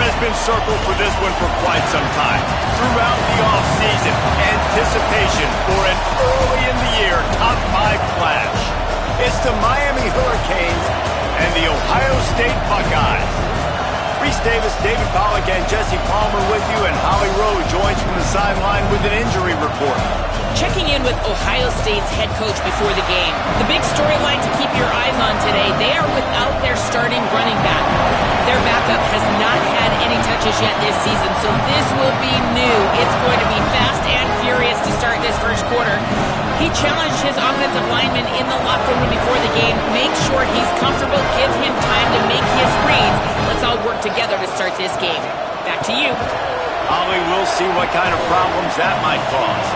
has been circled for this one for quite some time. Throughout the offseason, anticipation for an early-in-the-year top-5 clash. It's the Miami Hurricanes and the Ohio State Buckeyes. Reese Davis, David Pollack, and Jesse Palmer with you, and Holly Rowe joins from the sideline with an injury report. Checking in with Ohio State's head coach before the game. The big storyline to keep your eyes on today, they are without their starting running back. Their backup has not had any touches yet this season, so this will be new. It's going to be fast and furious to start this first quarter. He challenged his offensive lineman in the locker room before the game. Make sure he's comfortable, give him time to make his reads. Let's all work together to start this game. Back to you. Holly, we'll see what kind of problems that might cause.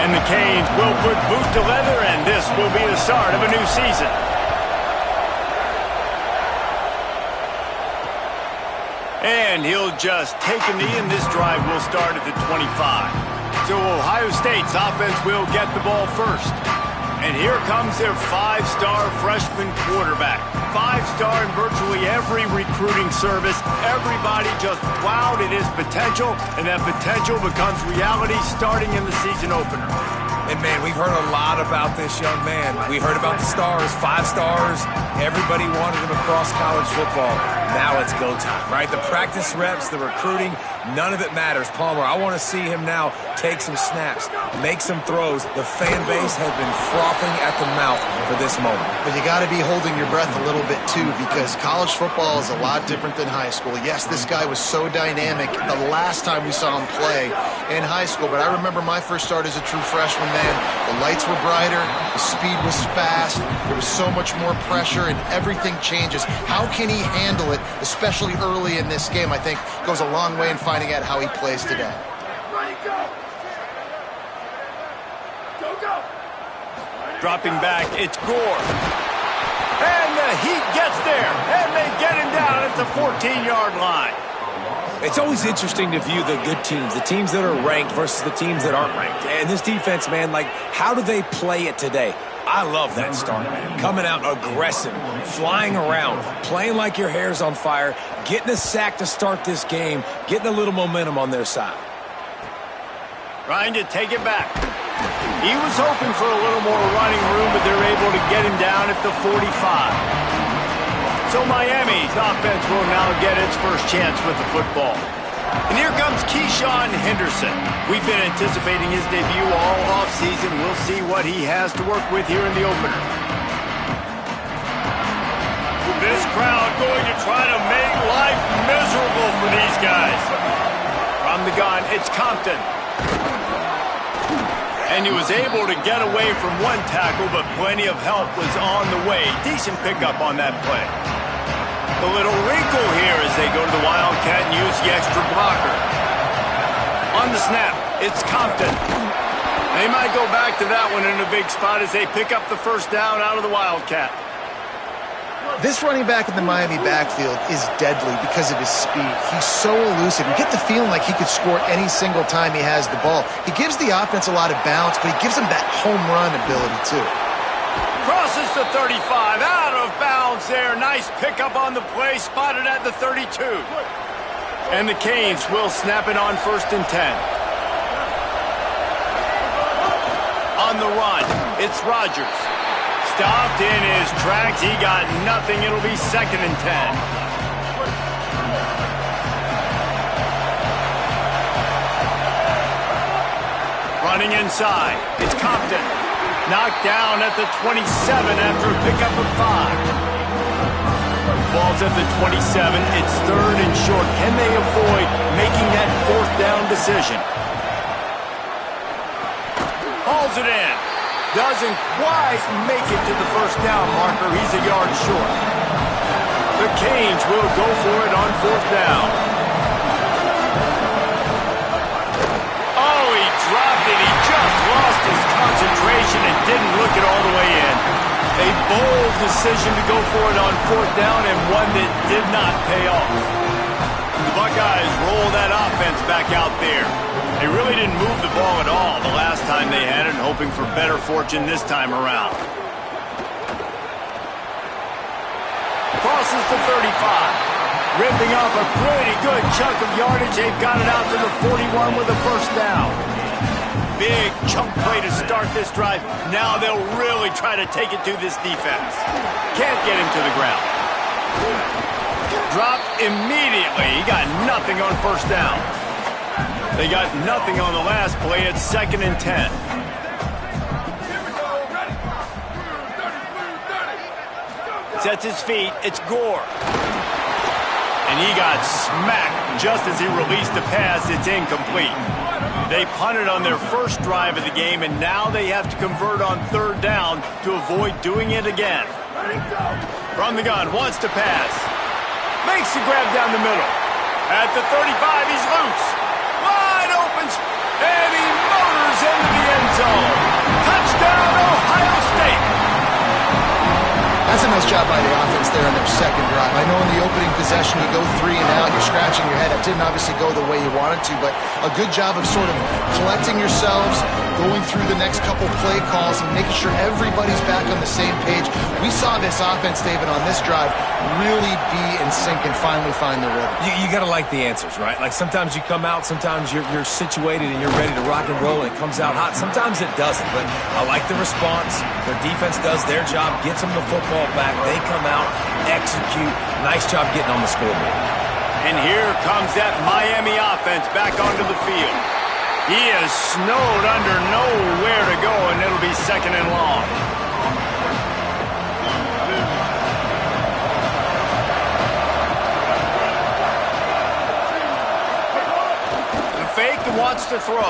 And the Canes will put boot to leather, and this will be the start of a new season. And he'll just take a knee, and this drive will start at the 25. So Ohio State's offense will get the ball first. And here comes their 5-star freshman quarterback. 5-star in virtually every recruiting service. Everybody just wowed at his potential, and that potential becomes reality starting in the season opener. And, man, we've heard a lot about this young man. We heard about the stars, 5 stars. Everybody wanted him across college football. Now it's go time, right? The practice reps, the recruiting, none of it matters. Palmer, I want to see him now take some snaps, make some throws. The fan base has been frothing at the mouth for this moment. But you got to be holding your breath a little bit, too, because college football is a lot different than high school. Yes, this guy was so dynamic the last time we saw him play in high school, but I remember my first start as a true freshman, man. The lights were brighter, the speed was fast, there was so much more pressure, and everything changes. How can he handle it, especially early in this game? I think goes a long way in finding out how he plays today. Dropping back, it's Gore. And the Heat gets there, and they get him down at the 14-yard line. It's always interesting to view the good teams, the teams that are ranked versus the teams that aren't ranked. And this defense, man, like, how do they play it today? I love that start, man. Coming out aggressive, flying around, playing like your hair's on fire, getting a sack to start this game, getting a little momentum on their side. Trying to take it back. He was hoping for a little more running room, but they're able to get him down at the 45. So Miami's offense will now get its first chance with the football. And here comes Keyshawn Henderson. We've been anticipating his debut all offseason. We'll see what he has to work with here in the opener. This crowd going to try to make life miserable for these guys. From the gun, it's Compton. And he was able to get away from one tackle, but plenty of help was on the way. Decent pickup on that play. The little wrinkle here as they go to the Wildcat and use the extra blocker. On the snap, it's Compton. They might go back to that one in a big spot as they pick up the first down out of the Wildcat. This running back in the Miami backfield is deadly because of his speed. He's so elusive. You get the feeling like he could score any single time he has the ball. He gives the offense a lot of balance, but he gives them that home run ability too. Crosses the 35, out of bounds there. Nice pickup on the play, spotted at the 32. And the Canes will snap it on 1st and 10. On the run, it's Rodgers. Stopped in his tracks. He got nothing. It'll be 2nd and 10. Running inside, it's Compton. Knocked down at the 27 after a pickup of 5. Ball's at the 27. It's 3rd and short. Can they avoid making that 4th down decision? Hauls it in. Doesn't quite make it to the 1st down marker. He's a yard short. The Canes will go for it on 4th down. Oh, he dropped it. He just lost his concentration and didn't look it all the way in. A bold decision to go for it on 4th down and one that did not pay off. Buckeyes roll that offense back out there. They really didn't move the ball at all the last time they had it, hoping for better fortune this time around. Crosses to 35. Ripping off a pretty good chunk of yardage. They've got it out to the 41 with a first down. Big chunk play to start this drive. Now they'll really try to take it to this defense. Can't get him to the ground. Dropped immediately. He got nothing on first down. They got nothing on the last play. It's 2nd and 10. Sets his feet. It's Gore. And he got smacked just as he released the pass. It's incomplete. They punted on their first drive of the game, and now they have to convert on 3rd down to avoid doing it again. From the gun, wants to pass. Makes the grab down the middle. At the 35, he's loose. Wide open, and he motors into the end zone. Touchdown, Ohio State. That's a nice job by the offense there on their second drive. I know in the opening possession you go 3 and out, you're scratching your head. It didn't obviously go the way you wanted to, but a good job of sort of collecting yourselves, going through the next couple play calls and making sure everybody's back on the same page. We saw this offense, David, on this drive really be in sync and finally find the rhythm. You got to like the answers, right? Like sometimes you come out, sometimes you're situated and you're ready to rock and roll and it comes out hot. Sometimes it doesn't, but I like the response. Their defense does their job, gets them the football back. They come out, execute. Nice job getting on the scoreboard. And here comes that Miami offense back onto the field. He is snowed under, nowhere to go, and it'll be 2nd and long. The fake wants to throw.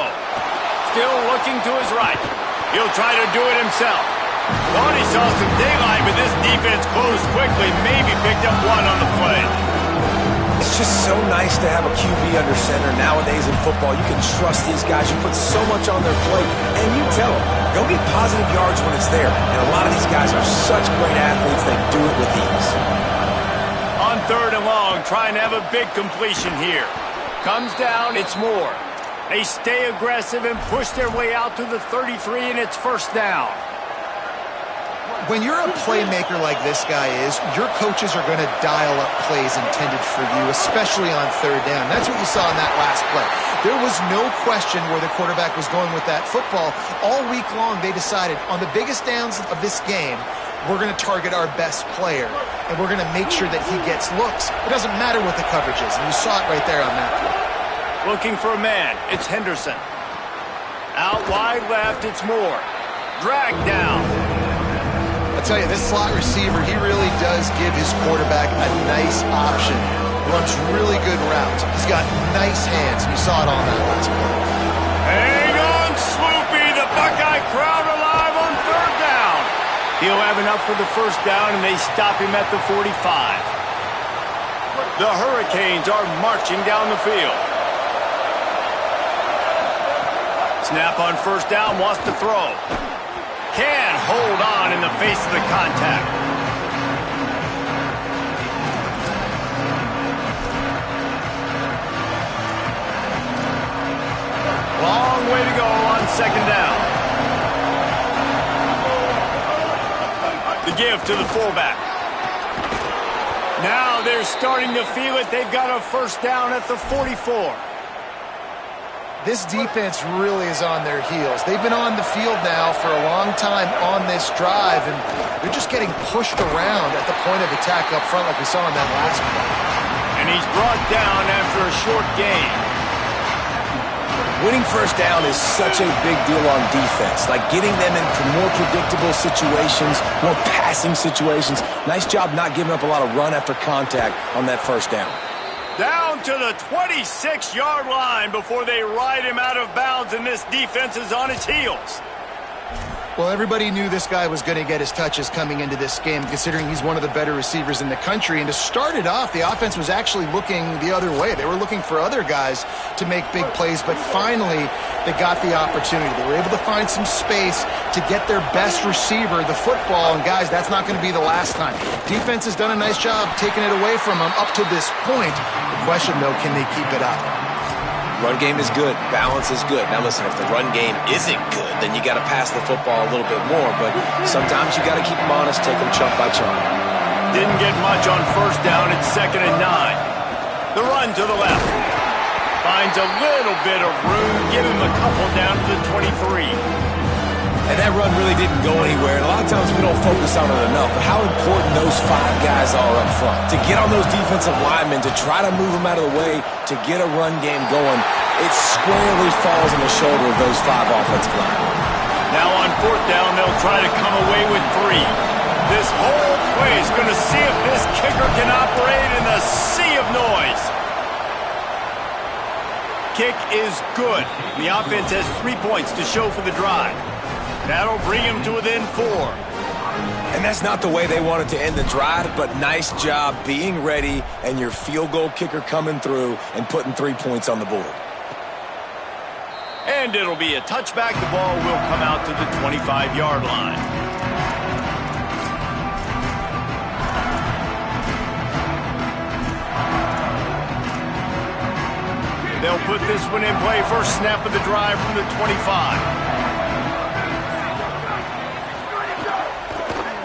Still looking to his right. He'll try to do it himself. Thought he saw some daylight, but this defense closed quickly, maybe picked up 1 on the play. It's just so nice to have a QB under center nowadays in football. You can trust these guys. You put so much on their plate, and you tell them, go get positive yards when it's there. And a lot of these guys are such great athletes, they do it with ease. On 3rd and long, trying to have a big completion here. Comes down, it's Moore. They stay aggressive and push their way out to the 33, and it's first down. When you're a playmaker like this guy is, your coaches are going to dial up plays intended for you, especially on 3rd down. That's what you saw in that last play. There was no question where the quarterback was going with that football. All week long, they decided on the biggest downs of this game, we're going to target our best player, and we're going to make sure that he gets looks. It doesn't matter what the coverage is, and you saw it right there on that play. Looking for a man. It's Henderson. Out wide left, it's Moore. Drag down. I'll tell you, this slot receiver, he really does give his quarterback a nice option. Runs really good routes. He's got nice hands, and you saw it on that last play. Hang on, Swoopy. The Buckeye crowd alive on 3rd down. He'll have enough for the first down, and they stop him at the 45. The Hurricanes are marching down the field. Snap on first down, wants to throw. Can't hold on in the face of the contact. Long way to go on 2nd down. The give to the fullback. Now they're starting to feel it. They've got a first down at the 44. This defense really is on their heels. They've been on the field now for a long time on this drive, and they're just getting pushed around at the point of attack up front like we saw in that last play. And he's brought down after a short gain. Winning first down is such a big deal on defense, like getting them into more predictable situations, more passing situations. Nice job not giving up a lot of run after contact on that first down. Down to the 26-yard line before they ride him out of bounds, and this defense is on its heels. Well, everybody knew this guy was going to get his touches coming into this game, considering he's one of the better receivers in the country. And to start it off, the offense was actually looking the other way. They were looking for other guys to make big plays, but finally they got the opportunity. They were able to find some space to get their best receiver the football. And, guys, that's not going to be the last time. Defense has done a nice job taking it away from them up to this point. The question, though, can they keep it up? Run game is good. Balance is good. Now, listen, if the run game isn't good, then you got to pass the football a little bit more. But sometimes you got to keep them honest, take them chunk by chunk. Didn't get much on first down. It's 2nd and 9. The run to the left. Finds a little bit of room. Give him a couple down to the 23. And that run really didn't go anywhere. And a lot of times we don't focus on it enough. But how important those 5 guys are up front. To get on those defensive linemen, to try to move them out of the way, to get a run game going, it squarely falls on the shoulder of those 5 offensive linemen. Now on 4th down, they'll try to come away with 3. This whole play is going to see if this kicker can operate in the sea of noise. Kick is good. The offense has 3 points to show for the drive. That'll bring him to within 4. And that's not the way they wanted to end the drive, but nice job being ready and your field goal kicker coming through and putting 3 points on the board. And it'll be a touchback. The ball will come out to the 25-yard line. They'll put this one in play. First snap of the drive from the 25.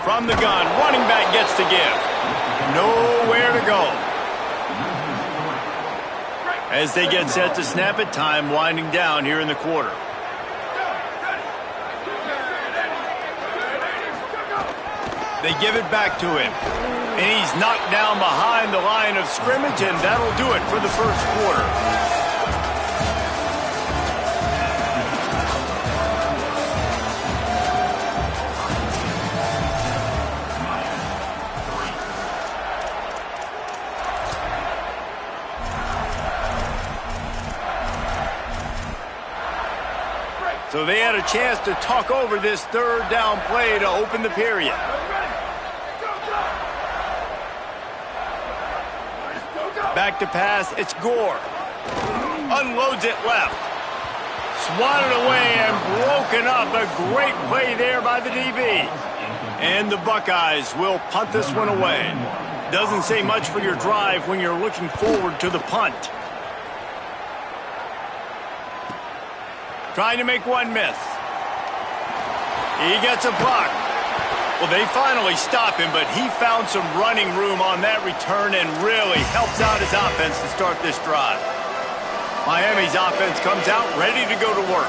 From the gun, running back gets to give. Nowhere to go. As they get set to snap it, time winding down here in the quarter. They give it back to him. And he's knocked down behind the line of scrimmage, and that'll do it for the first quarter. So they had a chance to talk over this 3rd down play to open the period. Back to pass, it's Gore. Unloads it left. Swatted away and broken up. A great play there by the DB. And the Buckeyes will punt this one away. Doesn't say much for your drive when you're looking forward to the punt. Trying to make one miss. He gets a block. Well, they finally stop him, but he found some running room on that return and really helps out his offense to start this drive. Miami's offense comes out ready to go to work.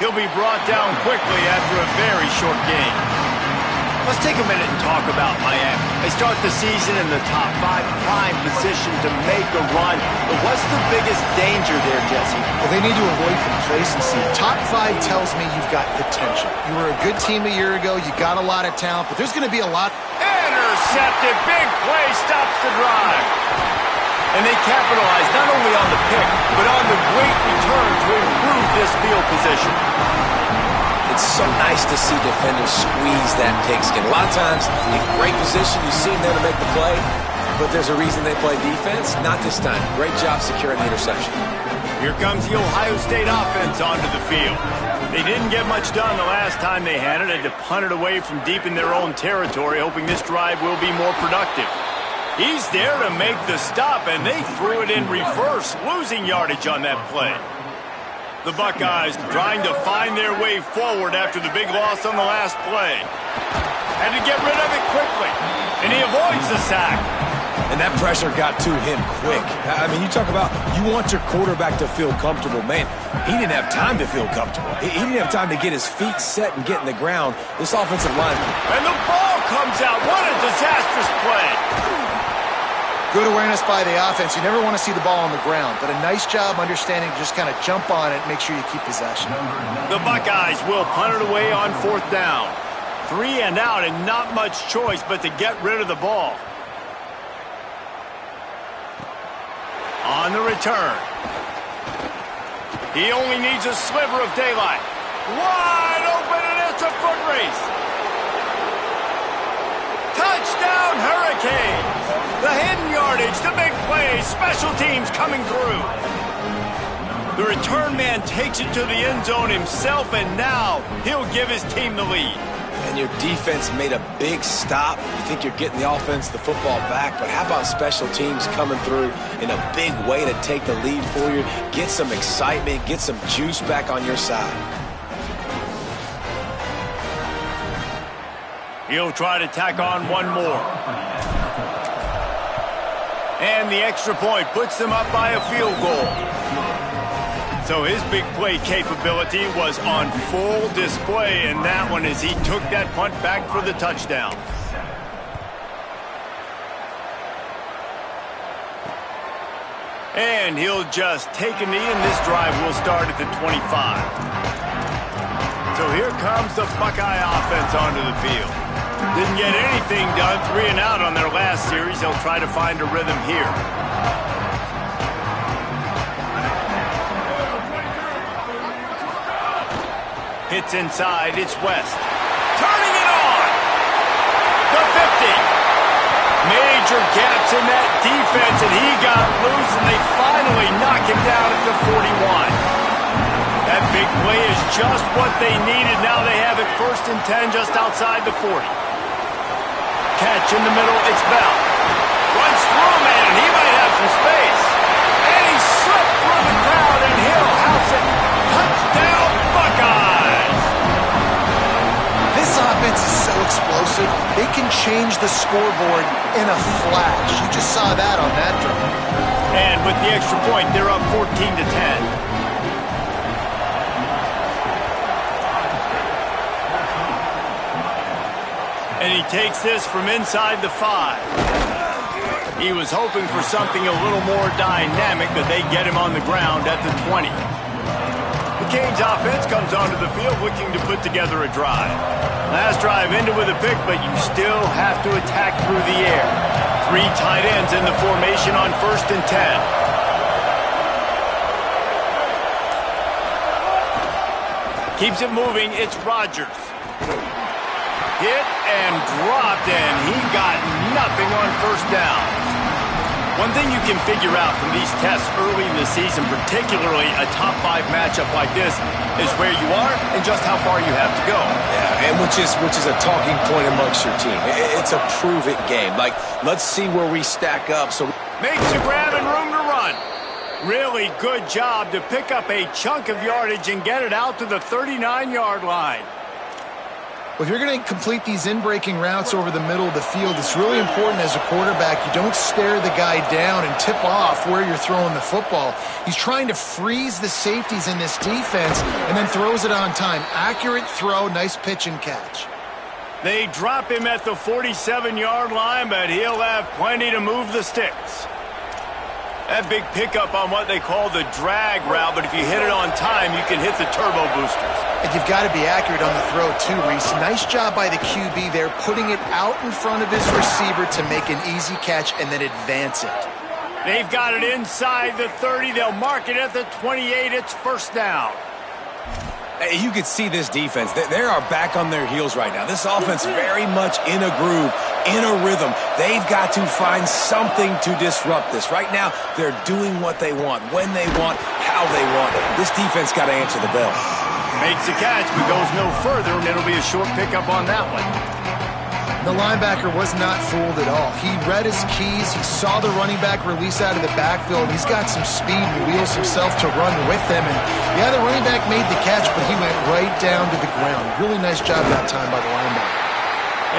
He'll be brought down quickly after a very short game. Let's take a minute and talk about Miami. They start the season in the top 5 prime position to make a run. But what's the biggest danger there, Jesse? Well, they need to avoid complacency. Top 5 tells me you've got potential. You were a good team a year ago. You got a lot of talent, but there's going to be a lot. Intercepted. Big play stops the drive. And they capitalize not only on the pick, but on the great return to improve this field position. It's so nice to see defenders squeeze that pigskin. A lot of times, in great position, you see them there to make the play, but there's a reason they play defense. Not this time. Great job securing the interception. Here comes the Ohio State offense onto the field. They didn't get much done the last time they had it. Had to punt it away from deep in their own territory, hoping this drive will be more productive. He's there to make the stop, and they threw it in reverse, losing yardage on that play. The Buckeyes trying to find their way forward after the big loss on the last play. Had to get rid of it quickly, and he avoids the sack. And that pressure got to him quick. I mean, you talk about you want your quarterback to feel comfortable. Man, he didn't have time to feel comfortable. He didn't have time to get his feet set and get in the ground. This offensive line. And the ball comes out. What a disastrous play. Good awareness by the offense. You never want to see the ball on the ground, but a nice job understanding to just kind of jump on it and make sure you keep possession. The Buckeyes will punt it away on 4th down. 3 and out and not much choice but to get rid of the ball. On the return. He only needs a sliver of daylight. Wide open, and it's a foot race. Touchdown, Hurricanes! The hidden yardage, the big plays, special teams coming through. The return man takes it to the end zone himself, and now he'll give his team the lead. And your defense made a big stop. You think you're getting the offense, the football back, but how about special teams coming through in a big way to take the lead for you, get some excitement, get some juice back on your side. He'll try to tack on one more. And the extra point puts them up by a field goal. So his big play capability was on full display in that one as he took that punt back for the touchdown. And he'll just take a knee, and this drive will start at the 25. So here comes the Buckeye offense onto the field. Didn't get anything done, 3 and out on their last series. They'll try to find a rhythm here. Hits inside, it's West. Turning it on! The 50. Major gaps in that defense, and he got loose, and they finally knock him down at the 41. That big play is just what they needed. Now they have it 1st and 10 just outside the 40. Catch in the middle, it's Bell. Runs through, man, and he might have some space. And he slipped through the crowd, and he'll house it. Touchdown, Buckeyes! This offense is so explosive, they can change the scoreboard in a flash. You just saw that on that drive. And with the extra point, they're up 14-10. And he takes this from inside the 5. He was hoping for something a little more dynamic, but they get him on the ground at the 20. The Canes offense comes onto the field looking to put together a drive. Last drive ended with a pick, but you still have to attack through the air. 3 tight ends in the formation on 1st and 10. Keeps it moving, it's Rodgers. Hit and dropped, and he got nothing on 1st down. One thing you can figure out from these tests early in the season, particularly a top 5 matchup like this, is where you are and just how far you have to go. Yeah, and which is a talking point amongst your team. It's a prove-it game. Like, let's see where we stack up. So makes a grab and room to run. Really good job to pick up a chunk of yardage and get it out to the 39-yard line. Well, if you're going to complete these in-breaking routes over the middle of the field, it's really important as a quarterback you don't stare the guy down and tip off where you're throwing the football. He's trying to freeze the safeties in this defense and then throws it on time. Accurate throw, nice pitch and catch. They drop him at the 47-yard line, but he'll have plenty to move the sticks. That big pickup on what they call the drag route, but if you hit it on time, you can hit the turbo boosters. And you've got to be accurate on the throw too, Reese. Nice job by the QB there, putting it out in front of his receiver to make an easy catch and then advance it. They've got it inside the 30. They'll mark it at the 28. It's 1st down. You can see this defense. They are back on their heels right now. This offense very much in a groove, in a rhythm. They've got to find something to disrupt this. Right now, they're doing what they want, when they want, how they want. This defense got to answer the bell. Makes the catch, but goes no further, and it'll be a short pickup on that one. The linebacker was not fooled at all. He read his keys. He saw the running back release out of the backfield. He's got some speed and wheels himself to run with them. And yeah, the running back made the catch, but he went right down to the ground. Really nice job that time by the linebacker.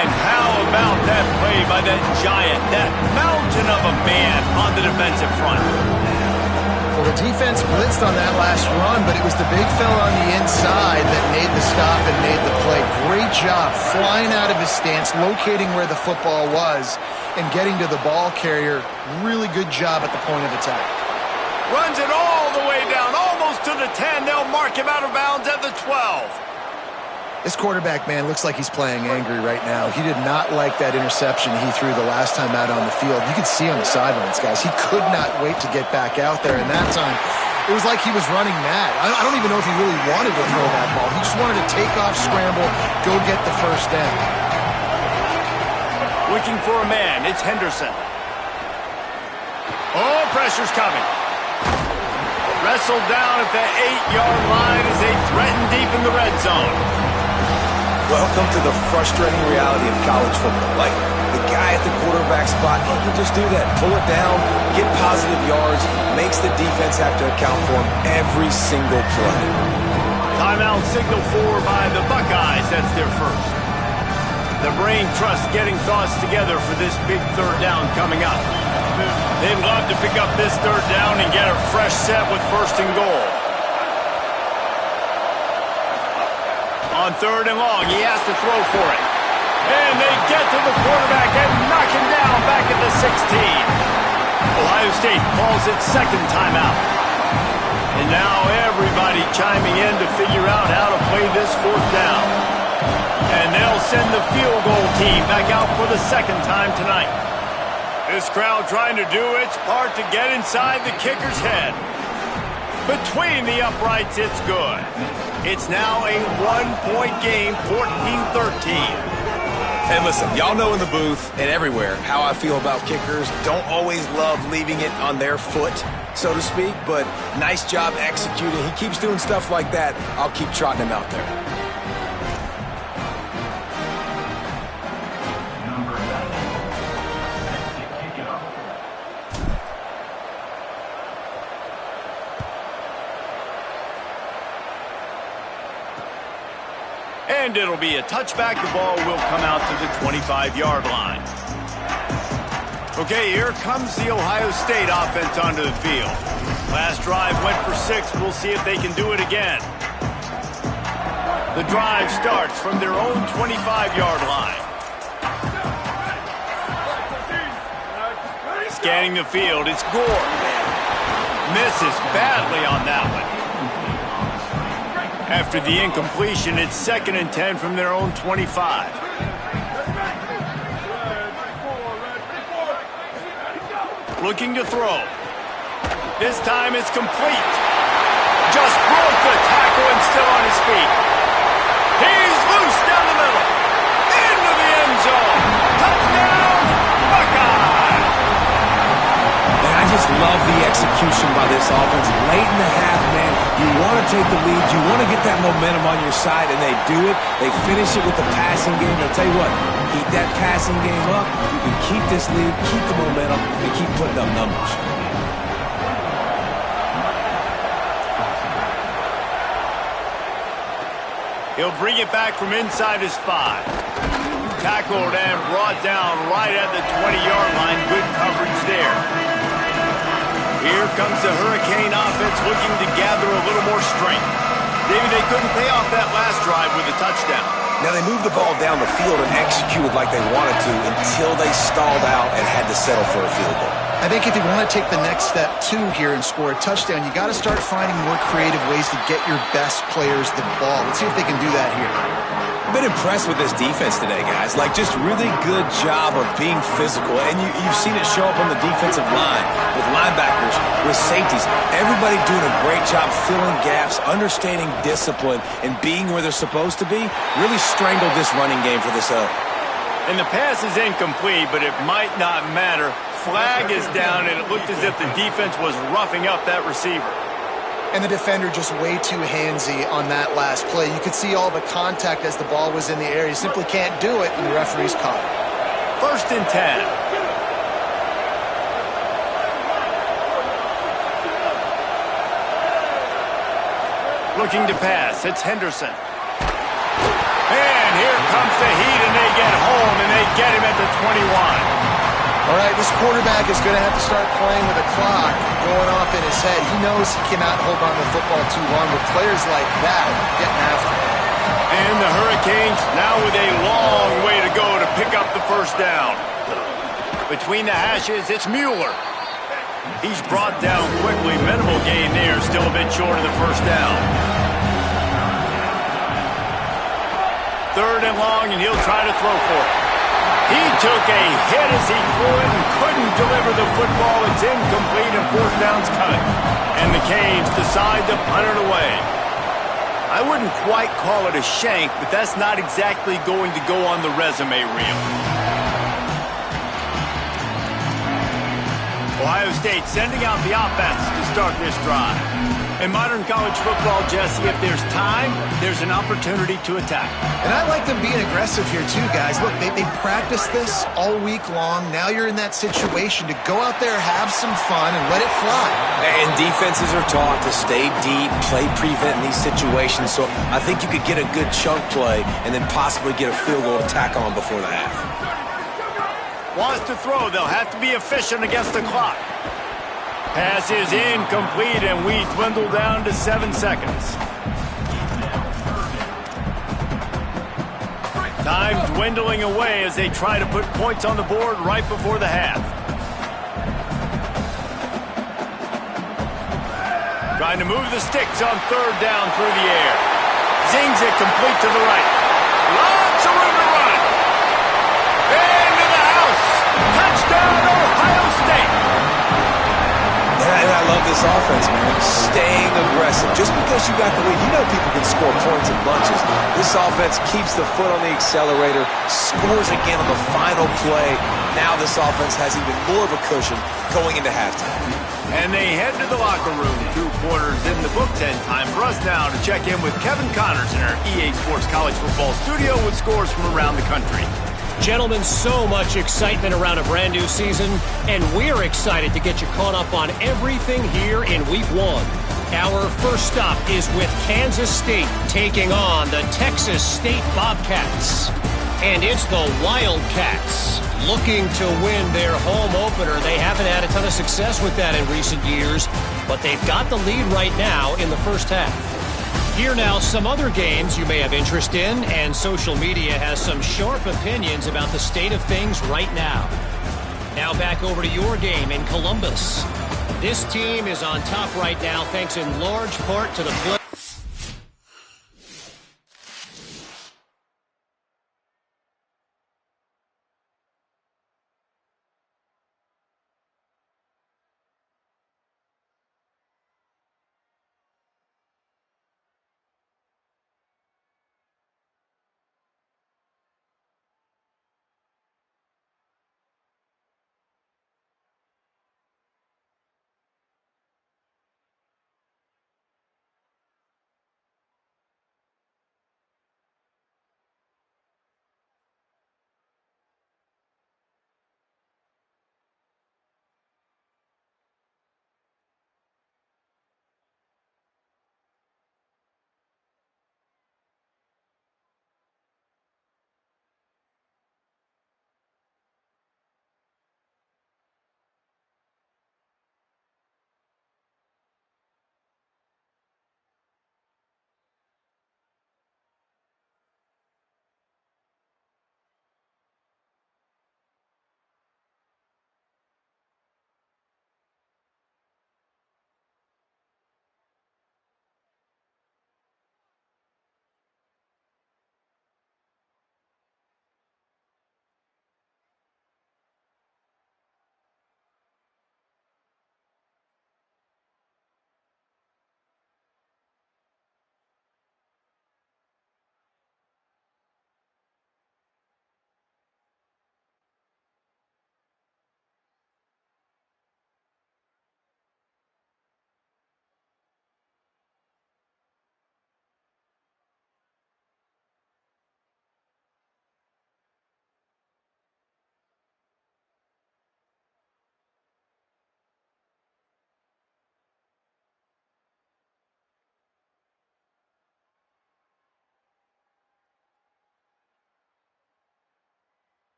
And how about that play by that giant, that mountain of a man on the defensive front? Well, the defense blitzed on that last run, but it was the big fella on the inside that made the stop and made the play. Great job flying out of his stance, locating where the football was, and getting to the ball carrier. Really good job at the point of attack. Runs it all the way down, almost to the 10. They'll mark him out of bounds at the 12. This quarterback, man, looks like he's playing angry right now. He did not like that interception he threw the last time out on the field. You could see on the sidelines, guys. He could not wait to get back out there, and that time it was like he was running mad. I don't even know if he really wanted to throw that ball. He just wanted to take off, scramble, go get the 1st down. looking for a man. It's Henderson. Oh, pressure's coming. Wrestled down at the 8-yard line as they threaten deep in the red zone. Welcome to the frustrating reality of college football. Like, the guy at the quarterback spot, he can just do that. Pull it down, get positive yards, makes the defense have to account for him every single play. Timeout signal for by the Buckeyes. That's their first. The brain trust getting thoughts together for this big third down coming up. They'd love to pick up this third down and get a fresh set with first and goal. On third and long, he has to throw for it. And they get to the quarterback and knock him down back at the 16. Ohio State calls it second timeout. And now everybody chiming in to figure out how to play this fourth down. And they'll send the field goal team back out for the second time tonight. This crowd trying to do its part to get inside the kicker's head. Between the uprights, it's good. It's now a one-point game, 14-13. And listen, y'all know in the booth and everywhere how I feel about kickers. Don't always love leaving it on their foot, so to speak, but nice job executing. He keeps doing stuff like that. I'll keep trotting him out there. And it'll be a touchback. The ball will come out to the 25-yard line. Okay, here comes the Ohio State offense onto the field. Last drive went for 6. We'll see if they can do it again. The drive starts from their own 25-yard line. Scanning the field, it's Gore. Misses badly on that one. After the incompletion, it's 2nd and 10 from their own 25. Looking to throw. This time it's complete. Just broke the tackle and still on his feet. He's loose down the middle. Into the end zone. Touchdown, Buckeye! And I just love the execution by this offense. Late in the half, man, you want to take the lead. You want to get that momentum on your side, and they do it. They finish it with the passing game. I'll tell you what, keep that passing game up. You can keep this lead, keep the momentum, and keep putting up numbers. He'll bring it back from inside his 5. Tackled and brought down right at the 20-yard line. Good coverage there. Here comes the Hurricane offense looking to gather a little more strength. Maybe they couldn't pay off that last drive with a touchdown. Now, they moved the ball down the field and executed like they wanted to until they stalled out and had to settle for a field goal. I think if you want to take the next step, too, here and score a touchdown, you got to start finding more creative ways to get your best players the ball. Let's see if they can do that here. I've been impressed with this defense today, guys. Like, just really good job of being physical. And you've seen it show up on the defensive line with linebackers, with safeties. Everybody doing a great job filling gaps, understanding discipline, and being where they're supposed to be. Really strangled this running game for this And the pass is incomplete, but it might not matter. Flag is down, and it looked as if the defense was roughing up that receiver. And the defender just way too handsy on that last play. You could see all the contact as the ball was in the air. You simply can't do it, and the referee's caught it. 1st and 10. Looking to pass. It's Henderson. And here comes the heat, and they get home, and they get him at the 21. All right, this quarterback is going to have to start playing with a clock going off in his head. He knows he cannot hold on to the football too long with players like that getting after him. And the Hurricanes now with a long way to go to pick up the first down. Between the hashes, it's Mueller. He's brought down quickly. Minimal gain there, still a bit short of the first down. 3rd and long, and he'll try to throw for it. He took a hit as he threw it and couldn't deliver the football. It's incomplete and 4th down's coming. And the Canes decide to punt it away. I wouldn't quite call it a shank, but that's not exactly going to go on the resume reel. Ohio State sending out the offense to start this drive. In modern college football, Jesse, if there's time, there's an opportunity to attack. And I like them being aggressive here too, guys. Look, they practiced this all week long. Now you're in that situation to go out there, have some fun, and let it fly. And defenses are taught to stay deep, play prevent in these situations. So I think you could get a good chunk play and then possibly get a field goal to tack on before the half. Wants to throw. They'll have to be efficient against the clock. Pass is incomplete, and we dwindle down to 7 seconds. Time dwindling away as they try to put points on the board right before the half. Trying to move the sticks on third down through the air. Zings it complete to the right. Lots of room to run. Into the house. Touchdown, Ohio State. And I love this offense, man. Staying aggressive. Just because you got the lead, you know people can score points in bunches. This offense keeps the foot on the accelerator, scores again on the final play. Now this offense has even more of a cushion going into halftime. And they head to the locker room. 2 quarters in the book. 10 time for us now to check in with Kevin Connors in our EA Sports College Football studio with scores from around the country. Gentlemen, so much excitement around a brand new season, and we're excited to get you caught up on everything here in Week 1. Our first stop is with Kansas State taking on the Texas State Bobcats. And it's the Wildcats looking to win their home opener. They haven't had a ton of success with that in recent years, but they've got the lead right now in the first half. Here now, some other games you may have interest in, and social media has some sharp opinions about the state of things right now. Now back over to your game in Columbus. This team is on top right now thanks in large part to the play.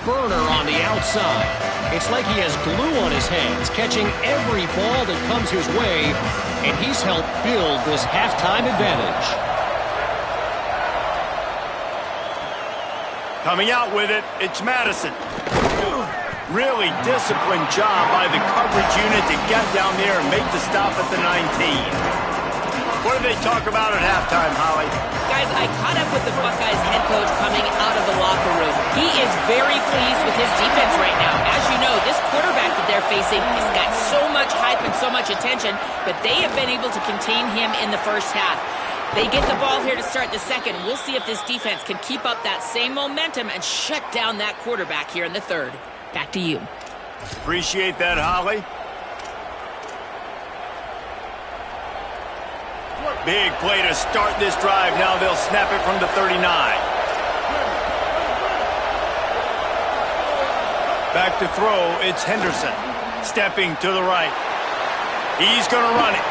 burner on the outside. It's like he has glue on his hands, catching every ball that comes his way, and he's helped build this halftime advantage. Coming out with it, it's Madison. Really disciplined job by the coverage unit to get down there and make the stop at the 19. What do they talk about at halftime, Holly? Guys, I caught up with the Buckeyes head coach coming out of the locker room. He is very pleased with his defense right now. As you know, this quarterback that they're facing has got so much hype and so much attention, but they have been able to contain him in the first half. They get the ball here to start the second. We'll see if this defense can keep up that same momentum and shut down that quarterback here in the third. Back to you. Appreciate that, Holly. Big play to start this drive. Now they'll snap it from the 39. Back to throw, it's Henderson. Stepping to the right. He's going to run it.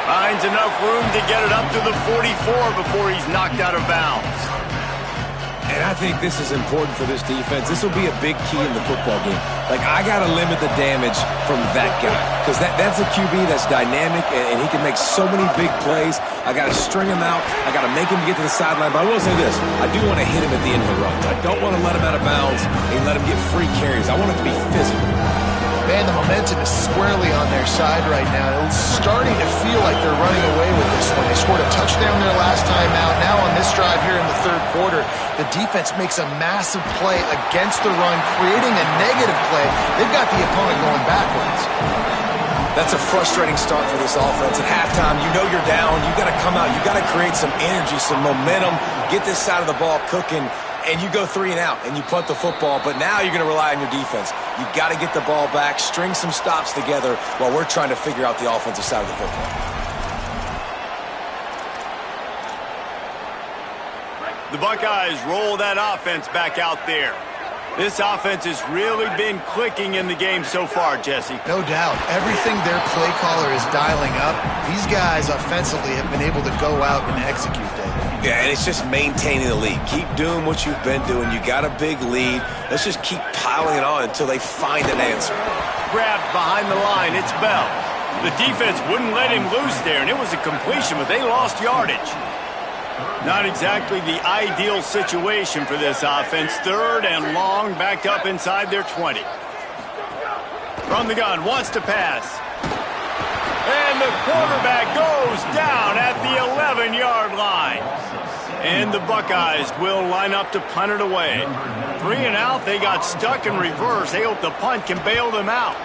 Finds enough room to get it up to the 44 before he's knocked out of bounds. And I think this is important for this defense. This will be a big key in the football game. Like, I got to limit the damage from that guy because that's a QB that's dynamic, and he can make so many big plays. I got to string him out. I got to make him get to the sideline. But I will say this. I do want to hit him at the end of the run. I don't want to let him out of bounds and let him get free carries. I want it to be physical. Man, the momentum is squarely on their side right now. It's starting to feel like they're running away with this one. They scored a touchdown their last time out. Now on this drive here in the third quarter, the defense makes a massive play against the run, creating a negative play. They've got the opponent going backwards. That's a frustrating start for this offense. At halftime, you know you're down. You got to come out. You got to create some energy, some momentum, get this side of the ball cooking. And you go 3 and out, and you punt the football, but now you're going to rely on your defense. You got to get the ball back, string some stops together while we're trying to figure out the offensive side of the football. The Buckeyes roll that offense back out there. This offense has really been clicking in the game so far, Jesse. No doubt. Everything their play caller is dialing up, these guys offensively have been able to go out and execute that. Yeah, and it's just maintaining the lead. Keep doing what you've been doing. You got a big lead. Let's just keep piling it on until they find an answer. Grabbed behind the line, it's Bell. The defense wouldn't let him loose there, and it was a completion, but they lost yardage. Not exactly the ideal situation for this offense. Third and long, backed up inside their 20. From the gun, wants to pass. And the quarterback goes down at the 11-yard line. And the Buckeyes will line up to punt it away. 3 and out, they got stuck in reverse. They hope the punt can bail them out.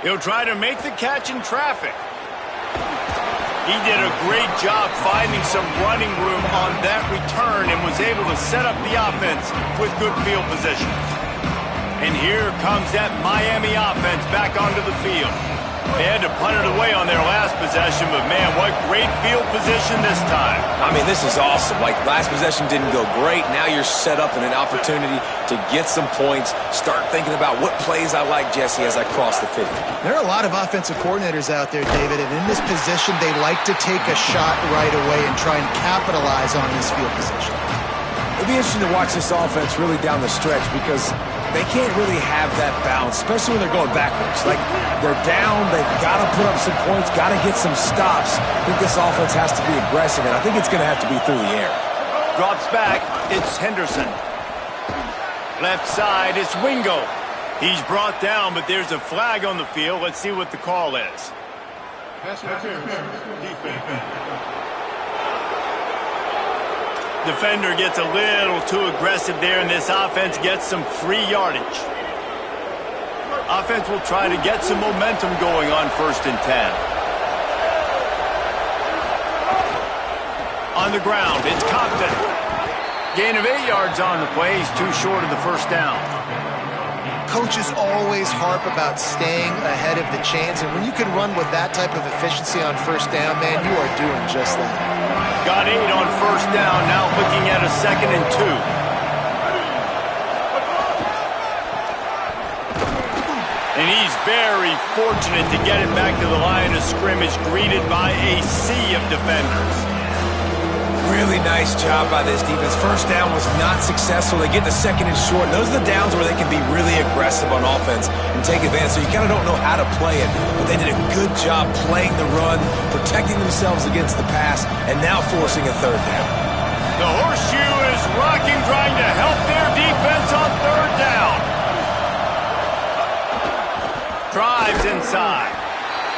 He'll try to make the catch in traffic. He did a great job finding some running room on that return and was able to set up the offense with good field position. And here comes that Miami offense back onto the field. They had to punt it away on their last possession, but man, what great field position this time. I mean, this is awesome. Like, last possession didn't go great. Now you're set up in an opportunity to get some points. Start thinking about what plays I like, Jesse, as I cross the 50. There are a lot of offensive coordinators out there, David, and in this position, they like to take a shot right away and try and capitalize on this field position. It'll be interesting to watch this offense really down the stretch because they can't really have that balance, especially when they're going backwards. Like, they're down, they've got to put up some points, got to get some stops. I think this offense has to be aggressive, and I think it's going to have to be through the air. Drops back, it's Henderson. Left side, it's Wingo. He's brought down, but there's a flag on the field. Let's see what the call is. Defender gets a little too aggressive there, and this offense gets some free yardage. Offense will try to get some momentum going on 1st and 10. On the ground, it's Compton. Gain of 8 yards on the play. He's too short of the first down. Coaches always harp about staying ahead of the chains, and when you can run with that type of efficiency on 1st down, man, you are doing just that. Got 8 on 1st down, now looking at a 2nd and 2. And he's very fortunate to get it back to the line of scrimmage, greeted by a sea of defenders. Really nice job by this defense. First down was not successful. They get the second and short. Those are the downs where they can be really aggressive on offense and take advantage. So you kind of don't know how to play it, but they did a good job playing the run, protecting themselves against the pass, and now forcing a third down. The horseshoe is rocking, trying to help their defense on third down. Drives inside.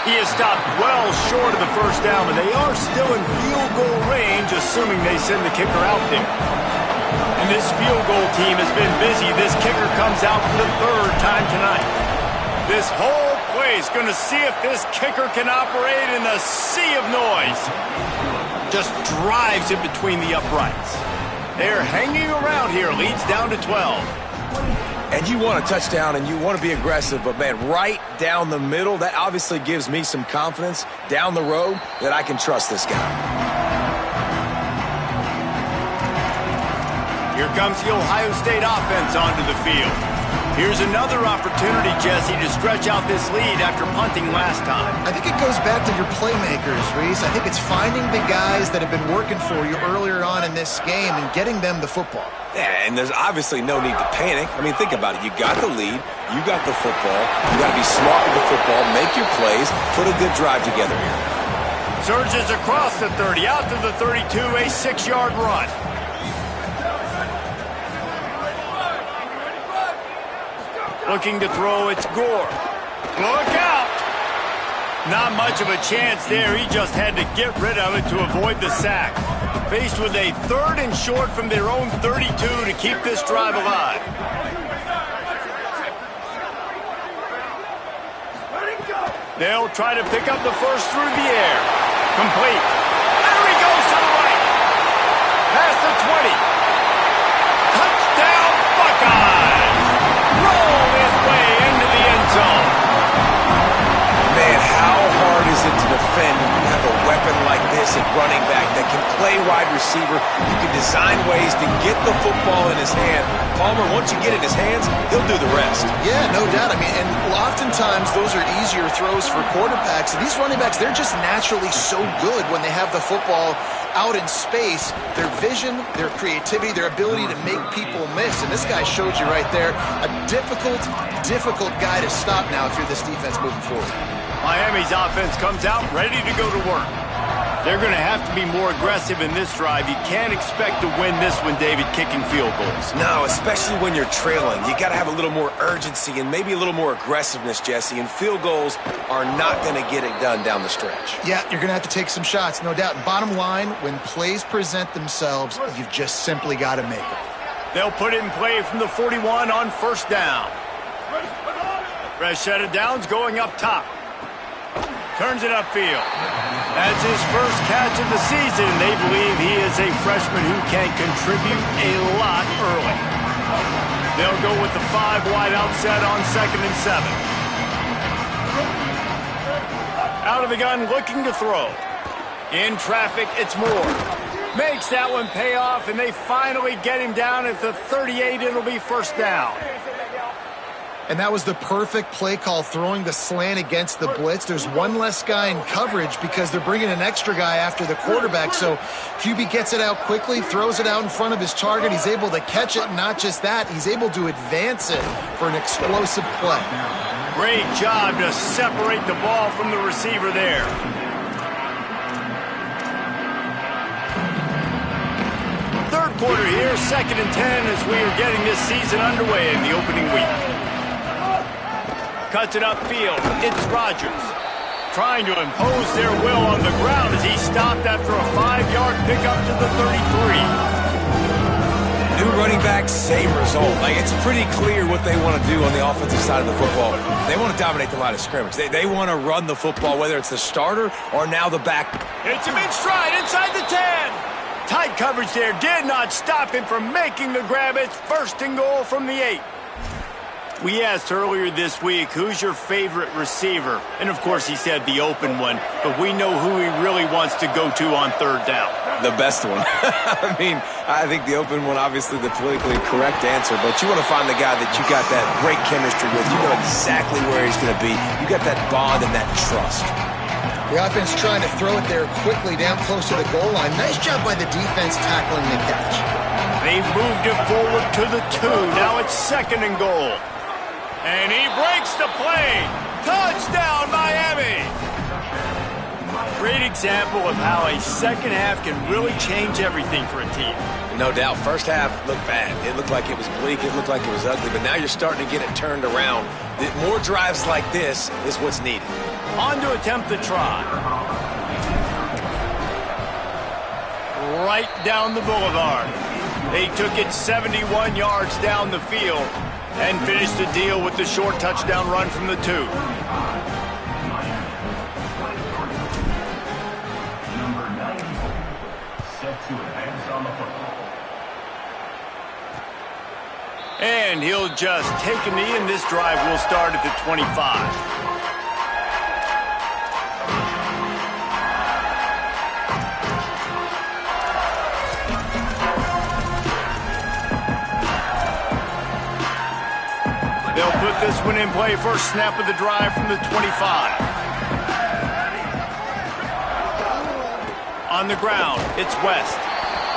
He is stopped well short of the first down, but they are still in field goal range, assuming they send the kicker out there. And this field goal team has been busy. This kicker comes out for the third time tonight. This whole play is going to see if this kicker can operate in the sea of noise. Just drives it between the uprights. They're hanging around here. Leads down to 12. And you want a touchdown and you want to be aggressive, but man, right down the middle, that obviously gives me some confidence down the road that I can trust this guy. Here comes the Ohio State offense onto the field. Here's another opportunity, Jesse, to stretch out this lead after punting last time. I think it goes back to your playmakers, Reese. I think it's finding the guys that have been working for you earlier on in this game and getting them the football. Yeah, and there's obviously no need to panic. I mean, think about it. You got the lead. You got the football. You got to be smart with the football, make your plays, put a good drive together here. Surges across the 30, out to the 32, a 6-yard run. Looking to throw, it's Gore. Look out! Not much of a chance there. He just had to get rid of it to avoid the sack. Faced with a third and short from their own 32 to keep this drive alive. They'll try to pick up the first through the air. Complete. There he goes to the right. Past the 20. Touchdown, Buckeyes! Roll his way into the end zone. Man, how hard is it to defend when you have a weapon like this at running back that can play wide receiver? You can design ways to get the football in his hand. Palmer, once you get it in his hands, he'll do the rest. Yeah, no doubt. I mean, and oftentimes those are easier throws for quarterbacks. And these running backs, they're just naturally so good when they have the football out in space. Their vision, their creativity, their ability to make people miss. And this guy showed you right there, a difficult guy to stop now if you're this defense moving forward. Miami's offense comes out ready to go to work. They're going to have to be more aggressive in this drive. You can't expect to win this one, David, kicking field goals. No, especially when you're trailing. You got to have a little more urgency and maybe a little more aggressiveness, Jesse. And field goals are not going to get it done down the stretch. Yeah, you're going to have to take some shots, no doubt. Bottom line, when plays present themselves, you've just simply got to make them. They'll put it in play from the 41 on first down. Fresh set of downs going up top. Turns it upfield. That's his first catch of the season. They believe he is a freshman who can contribute a lot early. They'll go with the 5 wide outset on 2nd and 7. Out of the gun, looking to throw. In traffic, it's Moore. Makes that one pay off, and they finally get him down at the 38. It'll be first down. And that was the perfect play call, throwing the slant against the blitz. There's one less guy in coverage because they're bringing an extra guy after the quarterback. So QB gets it out quickly, throws it out in front of his target. He's able to catch it, and not just that, he's able to advance it for an explosive play. Great job to separate the ball from the receiver there. Third quarter here, 2nd and 10 as we are getting this season underway in the opening week. Cuts it upfield. It's Rodgers. Trying to impose their will on the ground as he stopped after a 5-yard pickup to the 33. New running back, same result. Like, it's pretty clear what they want to do on the offensive side of the football. They want to dominate the line of scrimmage. They want to run the football, whether it's the starter or now the back. It's him in stride inside the 10. Tight coverage there did not stop him from making the grab. It's 1st and goal from the 8. We asked earlier this week, who's your favorite receiver? And, of course, he said the open one, but we know who he really wants to go to on third down. The best one. I mean, I think the open one, obviously the politically correct answer, but you want to find the guy that you got that great chemistry with. You know exactly where he's going to be. You got that bond and that trust. The offense trying to throw it there quickly down close to the goal line. Nice job by the defense tackling the catch. They've moved it forward to the 2. Now it's 2nd and goal. And he breaks the play. Touchdown, Miami! Great example of how a second half can really change everything for a team. No doubt. First half looked bad. It looked like it was bleak. It looked like it was ugly. But now you're starting to get it turned around. More drives like this is what's needed. On to attempt the try. Right down the boulevard. They took it 71 yards down the field and finished the deal with the short touchdown run from the 2. Number 90, set to advance on the football. And he'll just take a knee, and this drive will start at the 25. They'll put this one in play. First snap of the drive from the 25. On the ground, it's West.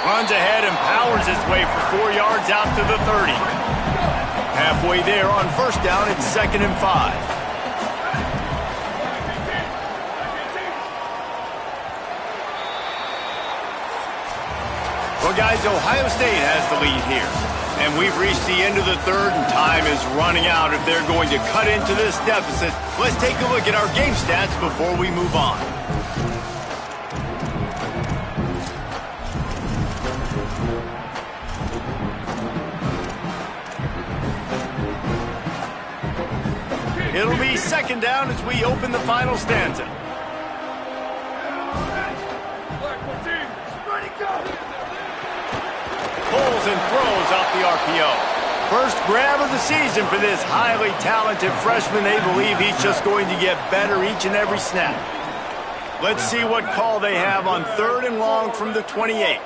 Runs ahead and powers his way for 4 yards out to the 30. Halfway there on first down, it's 2nd and 5. Well, guys, Ohio State has the lead here. And we've reached the end of the 3rd, and time is running out if they're going to cut into this deficit. Let's take a look at our game stats before we move on. It'll be 2nd down as we open the final stanza. Pulls and throws off the RPO. First grab of the season for this highly talented freshman. They believe he's just going to get better each and every snap. Let's see what call they have on 3rd and long from the 28.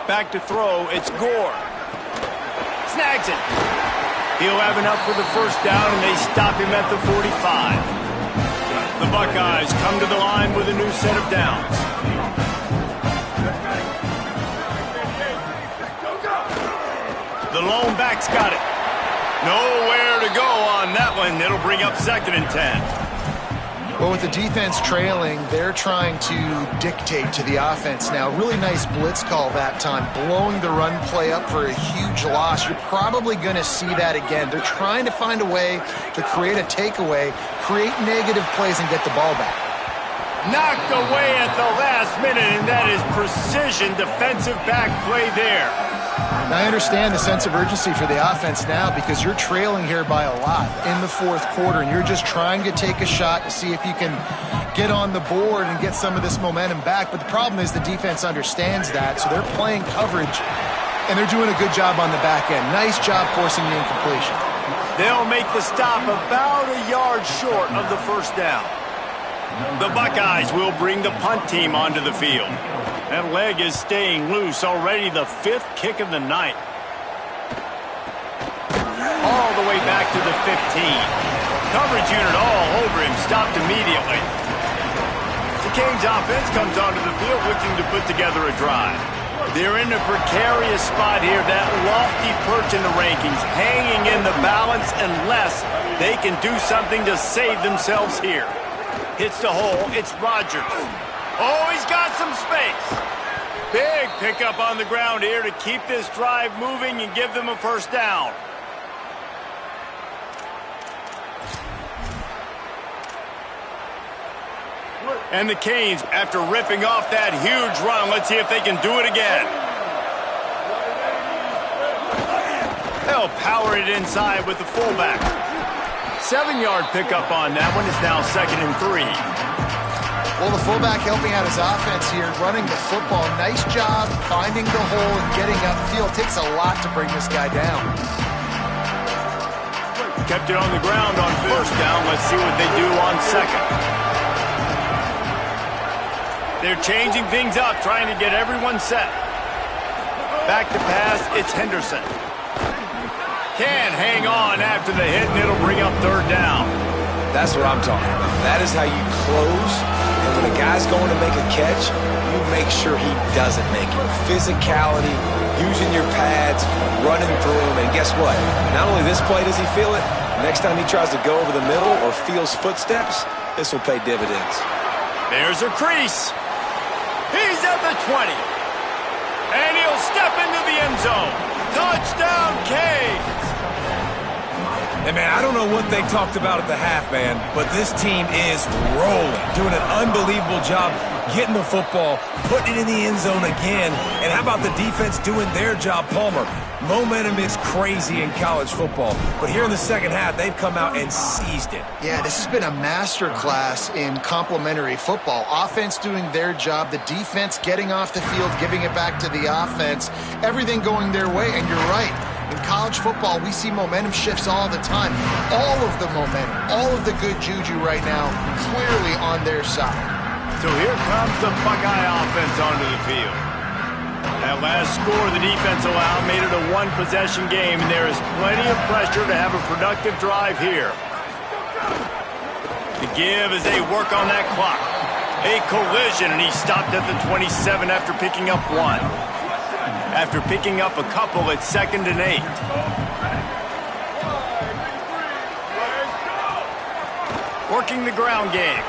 Back to throw, it's Gore. Snags it. He'll have enough for the first down, and they stop him at the 45. The Buckeyes come to the line with a new set of downs. The lone back's got it. Nowhere to go on that one. It'll bring up 2nd and 10. Well, with the defense trailing, they're trying to dictate to the offense now. Really nice blitz call that time, blowing the run play up for a huge loss. You're probably going to see that again. They're trying to find a way to create a takeaway, create negative plays, and get the ball back. Knocked away at the last minute, and that is precision defensive back play there. Now, I understand the sense of urgency for the offense now because you're trailing here by a lot in the 4th quarter, and you're just trying to take a shot to see if you can get on the board and get some of this momentum back. But the problem is the defense understands that, so they're playing coverage, and they're doing a good job on the back end. Nice job forcing the incompletion. They'll make the stop about a yard short of the first down. The Buckeyes will bring the punt team onto the field. That leg is staying loose. Already the 5th kick of the night. All the way back to the 15. Coverage unit all over him. Stopped immediately. The Canes offense comes onto the field looking to put together a drive. They're in a precarious spot here. That lofty perch in the rankings, hanging in the balance unless they can do something to save themselves here. Hits the hole. It's Rodgers. Oh, he's got some space. Big pickup on the ground here to keep this drive moving and give them a first down. And the Canes, after ripping off that huge run, let's see if they can do it again. They'll power it inside with the fullback. 7-yard pickup on that one. It's now 2nd and 3. Well, the fullback helping out his offense here, running the football. Nice job finding the hole and getting upfield. Takes a lot to bring this guy down. Kept it on the ground on first down. Let's see what they do on 2nd. They're changing things up, trying to get everyone set. Back to pass, it's Henderson. Can't hang on after the hit, and it'll bring up third down. That's what I'm talking about. That is how you close. And when a guy's going to make a catch, you make sure he doesn't make it. Physicality, using your pads, running through him. And guess what? Not only this play does he feel it, next time he tries to go over the middle or feels footsteps, this will pay dividends. There's a crease. He's at the 20. And he'll step into the end zone. Touchdown, Canes. And, man, I don't know what they talked about at the half, man, but this team is rolling, doing an unbelievable job getting the football, putting it in the end zone again. And how about the defense doing their job, Palmer? Momentum is crazy in college football, but here in the second half, they've come out and seized it. Yeah, this has been a master class in complementary football. Offense doing their job, the defense getting off the field, giving it back to the offense, everything going their way, and you're right. In college football, we see momentum shifts all the time. All of the momentum, all of the good juju right now, clearly on their side. So here comes the Buckeye offense onto the field. That last score the defense allowed made it a one-possession game, and there is plenty of pressure to have a productive drive here. The give as they work on that clock. A collision, and he stopped at the 27 after picking up one. After picking up a couple at 2nd and 8. Working the ground game.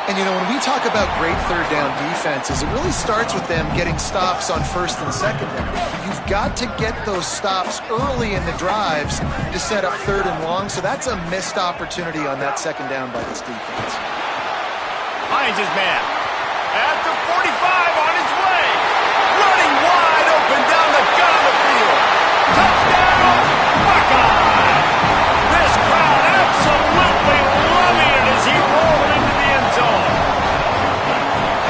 And, you know, when we talk about great third down defenses, it really starts with them getting stops on 1st and 2nd down. You've got to get those stops early in the drives to set up 3rd and long, so that's a missed opportunity on that 2nd down by this defense. Finds his man. At the 45 on his way. Running wide open down the gut of the field. Touchdown, Buckeye! This crowd absolutely loving it as he rolled into the end zone.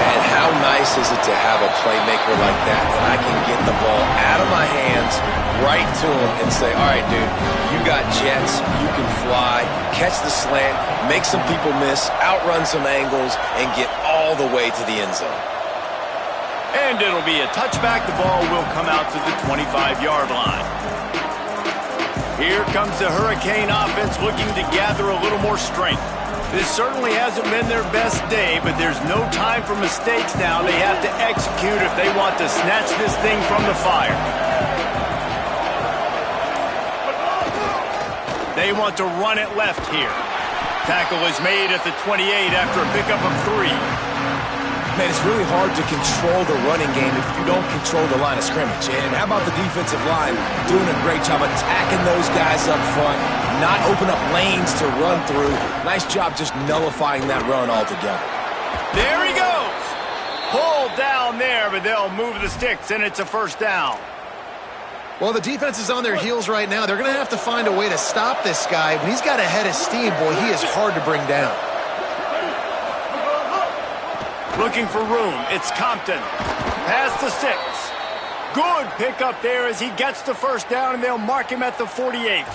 And how nice is it to have a playmaker like that I can get the ball out of my hands, right to him, and say, all right, dude, you got jets, you can fly, catch the slant, make some people miss, outrun some angles, and get all the way to the end zone. And it'll be a touchback. The ball will come out to the 25-yard line. Here comes the Hurricane offense looking to gather a little more strength. This certainly hasn't been their best day, but there's no time for mistakes now. They have to execute if they want to snatch this thing from the fire. They want to run it left here. Tackle is made at the 28 after a pickup of 3. Man, it's really hard to control the running game if you don't control the line of scrimmage. And how about the defensive line doing a great job attacking those guys up front, not open up lanes to run through. Nice job just nullifying that run altogether. There he goes. Pulled down there, but they'll move the sticks, and it's a 1st down. Well, the defense is on their heels right now. They're going to have to find a way to stop this guy. When he's got a head of steam, boy, he is hard to bring down. Looking for room. It's Compton. Past the 6. Good pickup there as he gets the 1st down, and they'll mark him at the 48.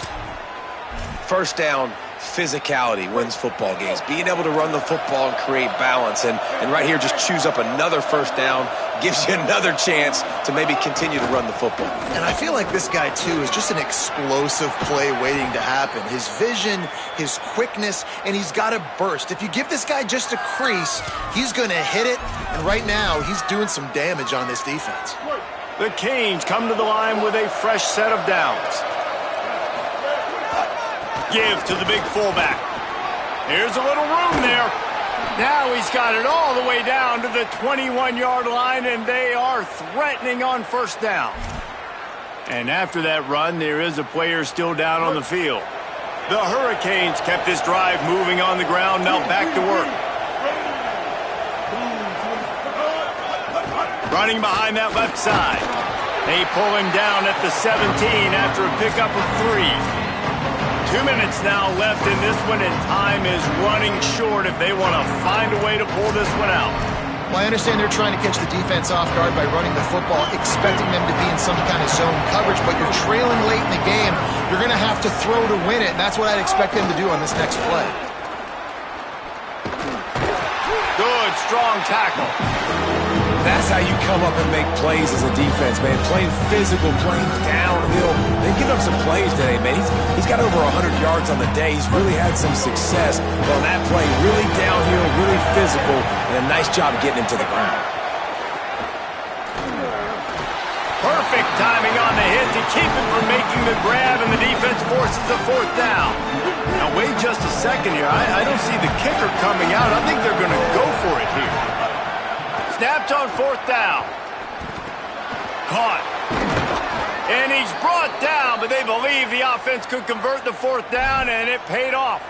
1st down, physicality wins football games. Being able to run the football and create balance. And right here, just choose up another 1st down, gives you another chance to maybe continue to run the football. And I feel like this guy, too, is just an explosive play waiting to happen. His vision, his quickness, and he's got a burst. If you give this guy just a crease, he's going to hit it. And right now, he's doing some damage on this defense. The Canes come to the line with a fresh set of downs. Give to the big fullback. Here's a little room there. Now he's got it all the way down to the 21-yard line, and they are threatening on 1st down. And after that run, there is a player still down on the field. The Hurricanes kept this drive moving on the ground, now back to work. Running behind that left side. They pull him down at the 17 after a pickup of 3. 2 minutes now left in this one, and time is running short if they want to find a way to pull this one out. Well, I understand they're trying to catch the defense off guard by running the football, expecting them to be in some kind of zone coverage, but you're trailing late in the game. You're going to have to throw to win it, and that's what I'd expect them to do on this next play. Good, strong tackle. that's how you come up and make plays as a defense, man. Playing physical, playing downhill. They give up some plays today, man. He's got over 100 yards on the day. He's really had some success on that play. Really downhill, really physical, and a nice job getting him to the ground. Perfect timing on the hit to keep him from making the grab, and the defense forces a fourth down. Now, wait just a second here. I don't see the kicker coming out. I think they're going to go for it here. Snapped on fourth down. Caught. And he's brought down, but they believe the offense could convert the fourth down, and it paid off.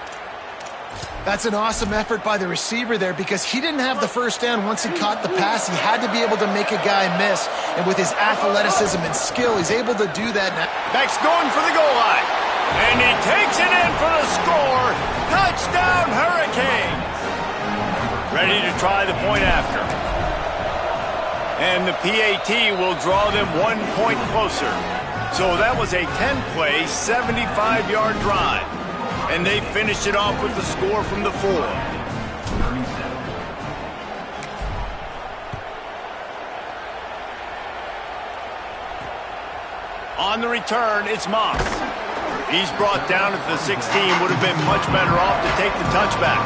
That's an awesome effort by the receiver there because he didn't have the first down once he caught the pass. He had to be able to make a guy miss. And with his athleticism and skill, he's able to do that now. Beck's going for the goal line. And he takes it in for the score. Touchdown, Hurricanes. Ready to try the point after. And the PAT will draw them 1 point closer. So that was a 10-play, 75-yard drive. And they finished it off with the score from the 4. On the return, it's Moss. He's brought down at the 16. Would have been much better off to take the touchback.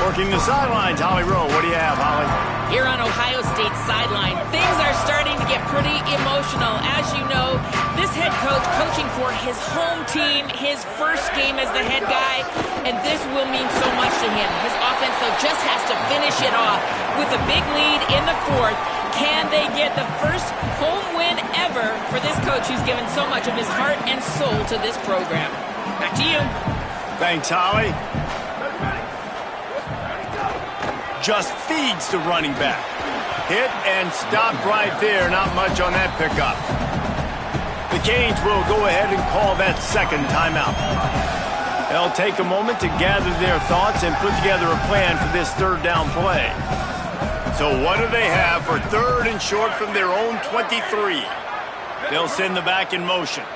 Working the sidelines, Holly Rowe. What do you have, Holly? Here on Ohio State's sideline, things are starting to get pretty emotional. As you know, this head coach coaching for his home team, his first game as the head guy, and this will mean so much to him. His offense, though, just has to finish it off with a big lead in the 4th. Can they get the first home win ever for this coach who's given so much of his heart and soul to this program? Back to you. Thanks, Holly. Just feeds the running back. Hit and stopped right there. Not much on that pickup. The Canes will go ahead and call that second timeout. They'll take a moment to gather their thoughts and put together a plan for this third down play. So what do they have for third and short from their own 23? They'll send the back in motion.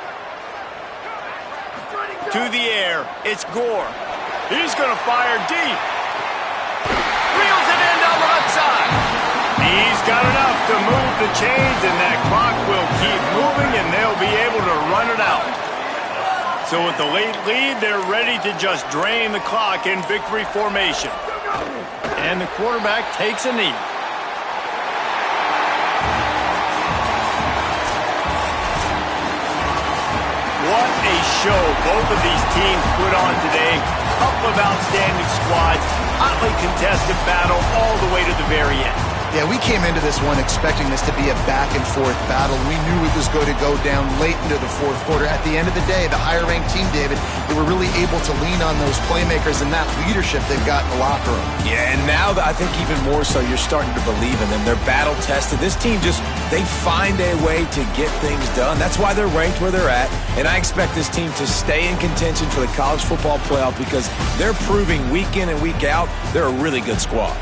To the air, it's Gore. He's going to fire deep. Reels it in down the left side. He's got enough to move the chains, and that clock will keep moving, and they'll be able to run it out. So with the late lead, they're ready to just drain the clock in victory formation. And the quarterback takes a knee. What a show both of these teams put on today. Couple of outstanding squads. Hotly contested battle all the way to the very end. Yeah, we came into this one expecting this to be a back-and-forth battle. We knew it was going to go down late into the 4th quarter. At the end of the day, the higher-ranked team, David, they were really able to lean on those playmakers and that leadership they've got in the locker room. Yeah, and now I think even more so, you're starting to believe in them. They're battle-tested. This team they find a way to get things done. That's why they're ranked where they're at. And I expect this team to stay in contention for the college football playoff because they're proving week in and week out they're a really good squad.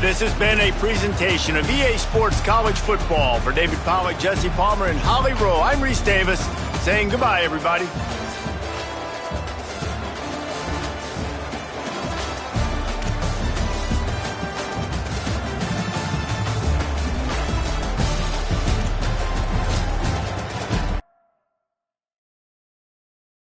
This has been a presentation of EA Sports College Football. For David Pollack, Jesse Palmer, and Holly Rowe, I'm Reese Davis saying goodbye, everybody.